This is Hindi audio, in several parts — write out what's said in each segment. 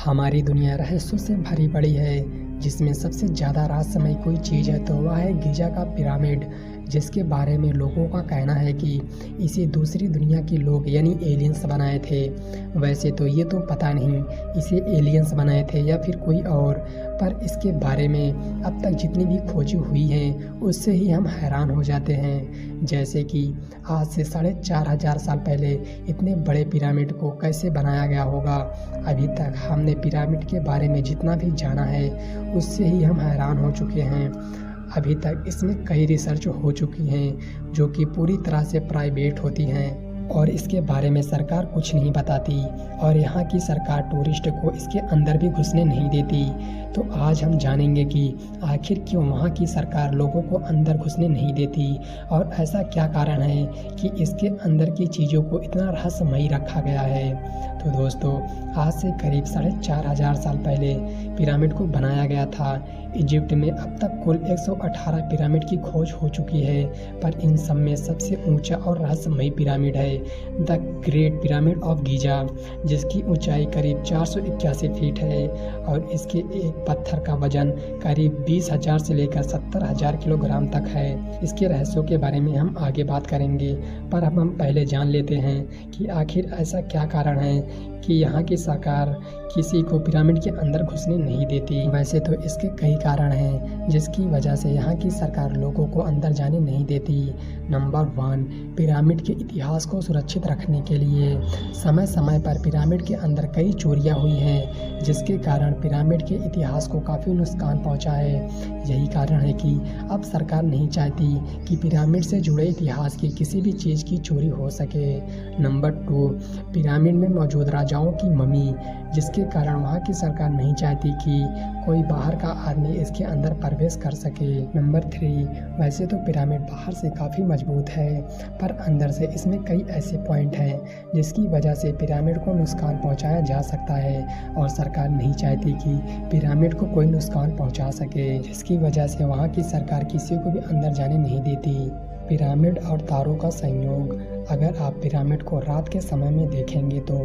हमारी दुनिया रहस्यों से भरी पड़ी है, जिसमें सबसे ज़्यादा रहस्यमय कोई चीज़ है तो वह है गिज़ा का पिरामिड, जिसके बारे में लोगों का कहना है कि इसे दूसरी दुनिया के लोग यानी एलियंस बनाए थे। वैसे तो ये तो पता नहीं इसे एलियंस बनाए थे या फिर कोई और, पर इसके बारे में अब तक जितनी भी खोजें हुई हैं उससे ही हम हैरान हो जाते हैं। जैसे कि आज से 4,500 साल पहले इतने बड़े पिरामिड को कैसे बनाया गया होगा। अभी तक हमने पिरामिड के बारे में जितना भी जाना है उससे ही हम हैरान हो चुके हैं। अभी तक इसमें कई रिसर्च हो चुकी हैं जो कि पूरी तरह से प्राइवेट होती हैं और इसके बारे में सरकार कुछ नहीं बताती, और यहाँ की सरकार टूरिस्ट को इसके अंदर भी घुसने नहीं देती। तो आज हम जानेंगे कि आखिर क्यों वहाँ की सरकार लोगों को अंदर घुसने नहीं देती और ऐसा क्या कारण है कि इसके अंदर की चीज़ों को इतना रहस्यमयी रखा गया है। तो दोस्तों, आज से करीब 4,500 साल पहले पिरामिड को बनाया गया था। इजिप्ट में अब तक कुल 118 पिरामिड की खोज हो चुकी है, पर इन सब में सबसे ऊंचा और रहस्यमयी पिरामिड है the great pyramid of Giza, जिसकी ऊंचाई करीब 481 फीट है और इसके एक पत्थर का वजन करीब 20,000 से लेकर 70,000 किलोग्राम तक है। इसके रहस्यों के बारे में हम आगे बात करेंगे, पर अब हम पहले जान लेते हैं कि आखिर ऐसा क्या कारण है कि यहाँ की सरकार किसी को पिरामिड के अंदर घुसने नहीं देती। वैसे तो इसके कई कारण हैं जिसकी वजह से यहाँ की सरकार लोगों को अंदर जाने नहीं देती। नंबर 1, पिरामिड के इतिहास को सुरक्षित रखने के लिए समय समय पर पिरामिड के अंदर कई चोरियाँ हुई हैं, जिसके कारण पिरामिड के इतिहास को काफ़ी नुकसान पहुँचा है। यही कारण है कि अब सरकार नहीं चाहती कि पिरामिड से जुड़े इतिहास की किसी भी चीज़ की चोरी हो सके। नंबर 2, पिरामिड में मौजूद राजाओं की मम्मी, जिसके कारण वहाँ की सरकार नहीं चाहती कि कोई बाहर का आदमी इसके अंदर प्रवेश कर सके। नंबर 3, वैसे तो पिरामिड बाहर से काफ़ी मजबूत है, पर अंदर से इसमें कई ऐसे पॉइंट हैं जिसकी वजह से पिरामिड को नुकसान पहुँचाया जा सकता है और सरकार नहीं चाहती कि पिरामिड को कोई नुकसान पहुँचा सके, जिसकी वजह से वहाँ की सरकार किसी को भी अंदर जाने नहीं देती। पिरामिड और तारों का संयोग, अगर आप पिरामिड को रात के समय में देखेंगे तो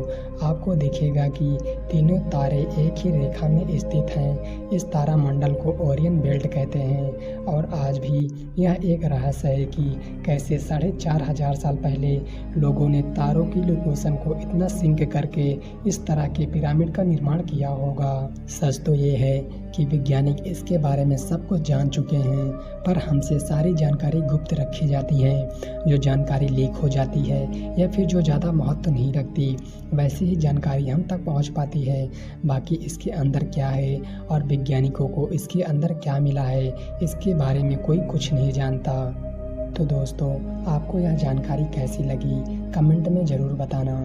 आपको दिखेगा कि तीनों तारे एक ही रेखा में स्थित हैं। इस तारा मंडल को ओरियन बेल्ट कहते हैं और आज भी यह एक रहस्य है कि कैसे 4,500 साल पहले लोगों ने तारों की लोकेशन को इतना सिंक करके इस तरह के पिरामिड का निर्माण किया होगा। सच तो ये है कि वैज्ञानिक इसके बारे में सब कुछ जान चुके हैं, पर हमसे सारी जानकारी गुप्त रखी जाती है। जो जानकारी लीक हो जाती है या फिर जो ज़्यादा महत्व नहीं रखती, वैसी ही जानकारी हम तक पहुंच पाती है। बाकी इसके अंदर क्या है और वैज्ञानिकों को इसके अंदर क्या मिला है, इसके बारे में कोई कुछ नहीं जानता। तो दोस्तों, आपको यह जानकारी कैसी लगी कमेंट में ज़रूर बताना।